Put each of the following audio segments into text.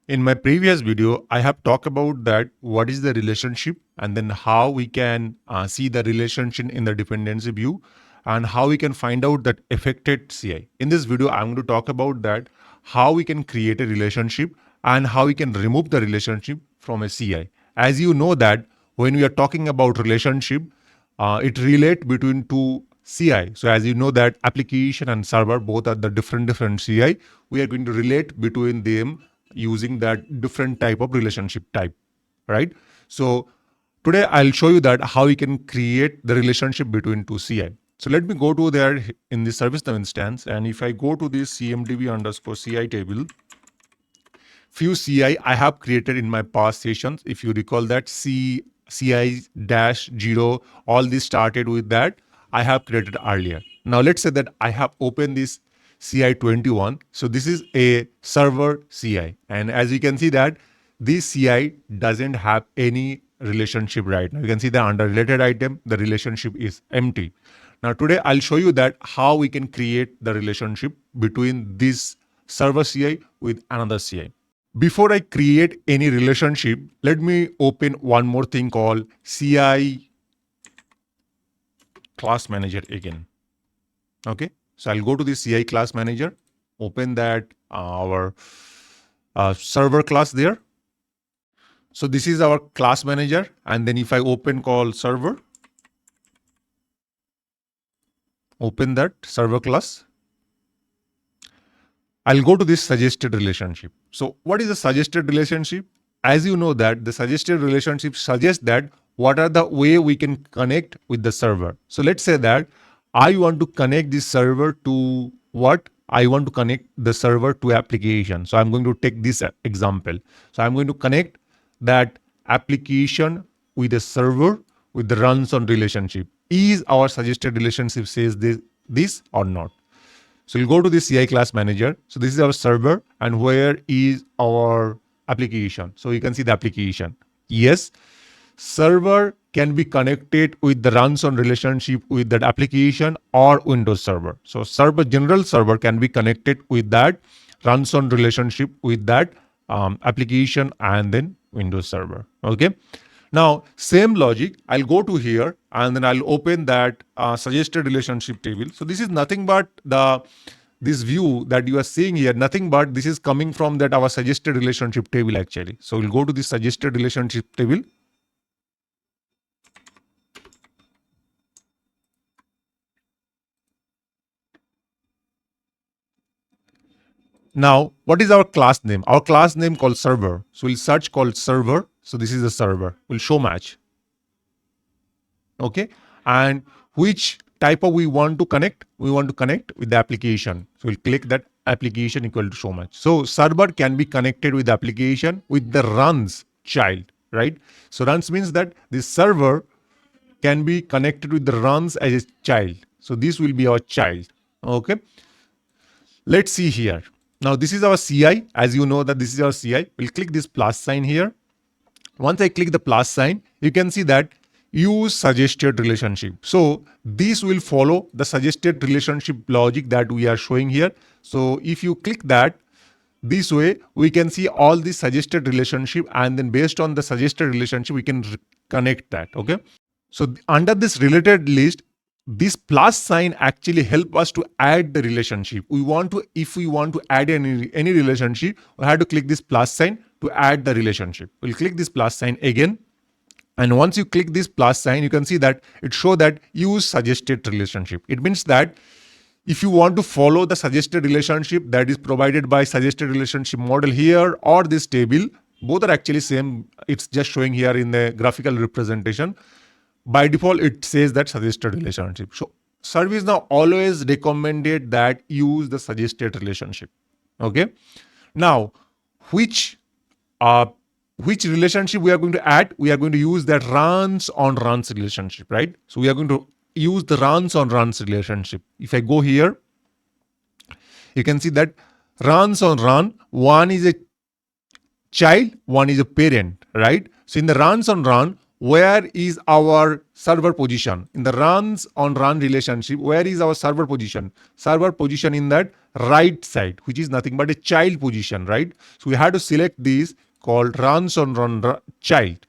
In my previous video, I have talked about that what is the relationship and then how we can see the relationship in the dependency view and how we can find out that affected CI. In this video, I'm going to talk about that how we can create a relationship and how we can remove the relationship from a CI. As you know that when we are talking about relationship, it relates between two CI. So as you know that application and server both are the different CI. We are going to relate between them using that different type of relationship type, right? So today I'll show you that how we can create the relationship between two CI. So let me go to there in the ServiceNow instance, and if I go to this CMDB underscore CI table, few CI I have created in my past sessions. If you recall that CI-0, all this started with that I have created earlier. Now let's say that I have opened this CI21. So this is a server CI. And as you can see that this CI doesn't have any relationship right now. You can see that under related item, the relationship is empty. Now today I'll show you that how we can create the relationship between this server CI with another CI. Before I create any relationship, let me open one more thing called CI class manager again. Okay, so I'll go to the CI class manager, open that our server class there. So this is our class manager. And then if I open call server, open that server class, I'll go to this suggested relationship. So what is the suggested relationship? As you know that the suggested relationship suggests that what are the way we can connect with the server. So let's say that I want to connect this server to what? I want to connect the server to application. So I'm going to take this example. So I'm going to connect that application with a server with the runs on relationship. Is our suggested relationship says this or not? So we'll go to the CI class manager. So this is our server and where is our application? So you can see the application. Yes, server can be connected with the runs on relationship with that application or Windows server. So general server can be connected with that runs on relationship with that application and then Windows server. Okay. Now, same logic, I'll go to here and then I'll open that suggested relationship table. So this is nothing but this view that you are seeing here, nothing but this is coming from that our suggested relationship table actually. So we'll go to the suggested relationship table. Now, what is our class name? Our class name called server. So we'll search called server. So this is the server. We'll show match. Okay. And which type of we want to connect? We want to connect with the application. So we'll click that application equal to show match. So server can be connected with the application with the runs child, right? So runs means that this server can be connected with the runs as a child. So this will be our child. Okay. Let's see here. Now this is our CI. As you know that this is our CI. We'll click this plus sign here. Once I click the plus sign, you can see that use suggested relationship. So this will follow the suggested relationship logic that we are showing here. So if you click that, this way we can see all the suggested relationship and then based on the suggested relationship, we can connect that. Okay. So under this related list, this plus sign actually help us to add the relationship. If we want to add any relationship, we have to click this plus sign to add the relationship. We'll click this plus sign again. And once you click this plus sign, you can see that it shows that use suggested relationship. It means that if you want to follow the suggested relationship that is provided by suggested relationship model here or this table, both are actually same. It's just showing here in the graphical representation. By default, it says that suggested relationship. So ServiceNow always recommended that use the suggested relationship. Okay. Now, which relationship we are going to add? We are going to use that runs on runs relationship, right? So we are going to use the runs on runs relationship. If I go here, you can see that runs on run, one is a child, one is a parent, right? So in the runs on run, where is our server position? In the runs on run relationship, where is our server position? Server position in that right side, which is nothing but a child position, right? So we have to select this called runs on run child.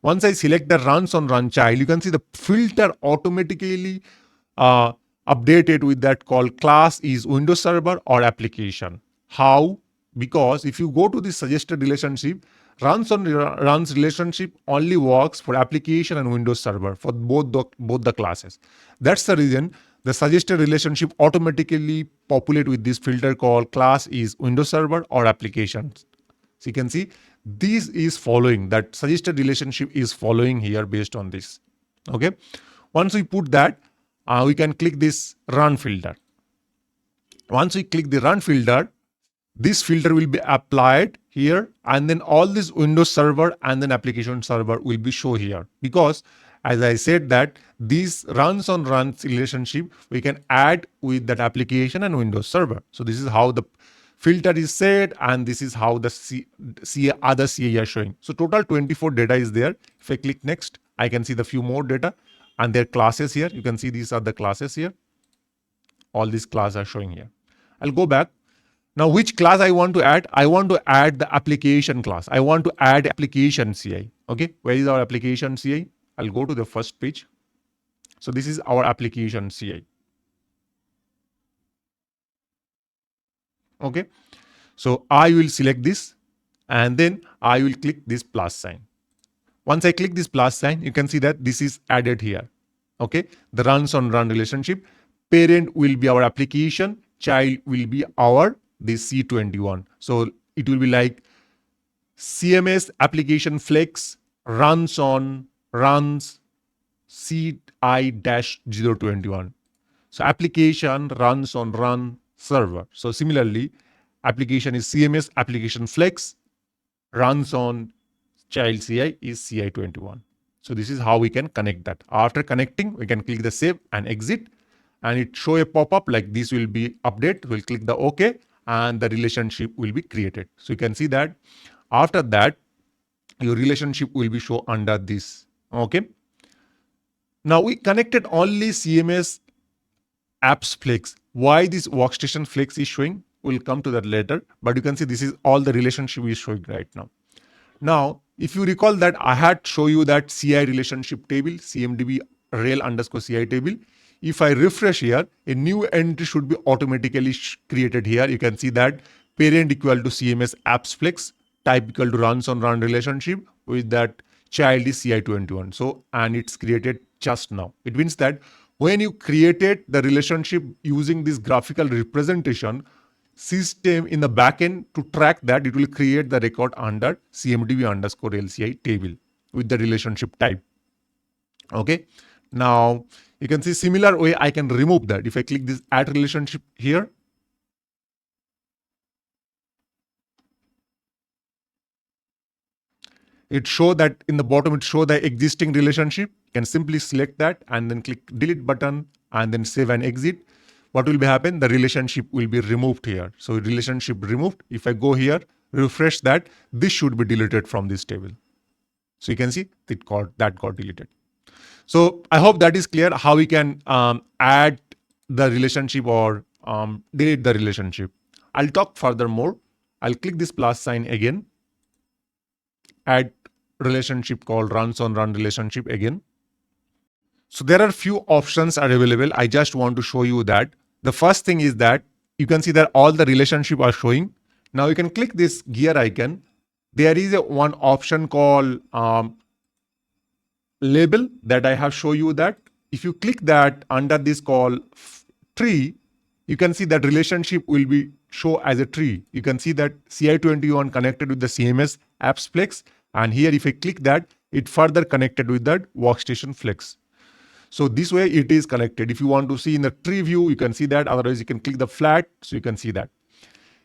Once I select the runs on run child, you can see the filter automatically uh, updated with that called class is Windows Server or application. How? Because if you go to the suggested relationship, runs relationship only works for application and Windows Server for both the classes. That's the reason the suggested relationship automatically populate with this filter called class is Windows Server or applications. So you can see this is following, that suggested relationship is following here based on this. Okay. Once we put that, we can click this run filter. Once we click the run filter, this filter will be applied here, and then all this Windows Server and then application server will be shown here, because as I said that these runs on runs relationship we can add with that application and Windows Server. So this is how the filter is set, and this is how the other CA are showing. So total 24 data is there. If I click next, I can see the few more data and their classes here. You can see these are the classes here. All these classes are showing here. I'll go back. Now, which class I want to add? I want to add the application class. I want to add application CI. Okay, where is our application CI? I'll go to the first page. So this is our application CI. Okay, so I will select this and then I will click this plus sign. Once I click this plus sign, you can see that this is added here. Okay, the runs on run relationship. Parent will be our application, child will be our this C21. So it will be like CMS application flex runs on runs CI-021. So application runs on run server. So similarly, application is CMS application flex runs on child CI is CI21. So this is how we can connect that. After connecting, we can click the save and exit, and it show a pop-up like this will be update. We'll click the OK and the relationship will be created. So you can see that after that, your relationship will be shown under this. Okay. Now we connected only CMS apps flex. Why this workstation flex is showing? We'll come to that later, but you can see this is all the relationship is showing right now. Now, if you recall that I had show you that CI relationship table, CMDB rel underscore CI table. If I refresh here, a new entry should be automatically created here. You can see that parent equal to CMS apps flex, type equal to runs on run relationship with that child is CI21. So, and it's created just now. It means that when you created the relationship using this graphical representation, system in the backend to track that, it will create the record under CMDB underscore LCI table with the relationship type. Okay. Now you can see similar way I can remove that. If I click this add relationship here, it show that in the bottom, it show the existing relationship. You can simply select that and then click delete button and then save and exit. What will be happen? The relationship will be removed here. So relationship removed. If I go here, refresh that, this should be deleted from this table. So you can see that got deleted. So I hope that is clear how we can add the relationship or delete the relationship. I'll talk further more. I'll click this plus sign again. Add relationship called runs on run relationship again. So there are few options are available. I just want to show you that. The first thing is that you can see that all the relationship are showing. Now you can click this gear icon. There is one option called label that I have shown you that. If you click that under this call tree, you can see that relationship will be show as a tree. You can see that CI21 connected with the CMS apps flex. And here if I click that, it further connected with that workstation flex. So this way it is connected. If you want to see in the tree view, you can see that. Otherwise you can click the flat. So you can see that.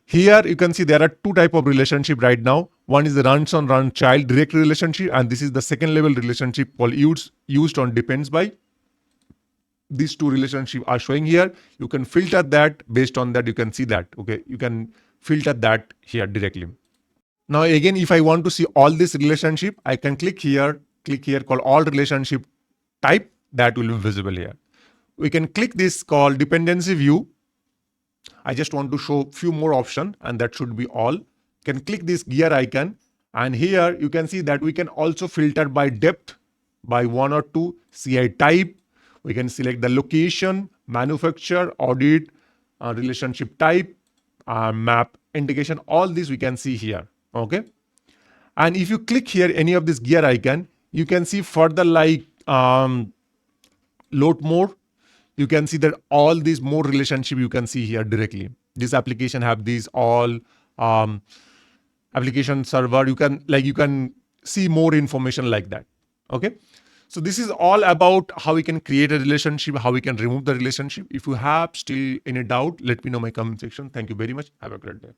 Here you can see there are two types of relationship right now. One is the runs on run child direct relationship, and this is the second level relationship called used on depends by. These two relationships are showing here. You can filter that based on that. You can see that. Okay, you can filter that here directly. Now again, if I want to see all this relationship, I can click here called all relationship type. That will be visible here. We can click this called dependency view. I just want to show few more options, and that should be all. You can click this gear icon, and here you can see that we can also filter by depth, by one or two, CI type. We can select the location, manufacturer, audit, relationship type, map indication. All these we can see here. Okay. And if you click here any of this gear icon, you can see further like load more. You can see that all these more relationship you can see here directly. This application have these all um, application server. You can see more information like that. Okay. So this is all about how we can create a relationship, how we can remove the relationship. If you have still any doubt, let me know in my comment section. Thank you very much. Have a great day.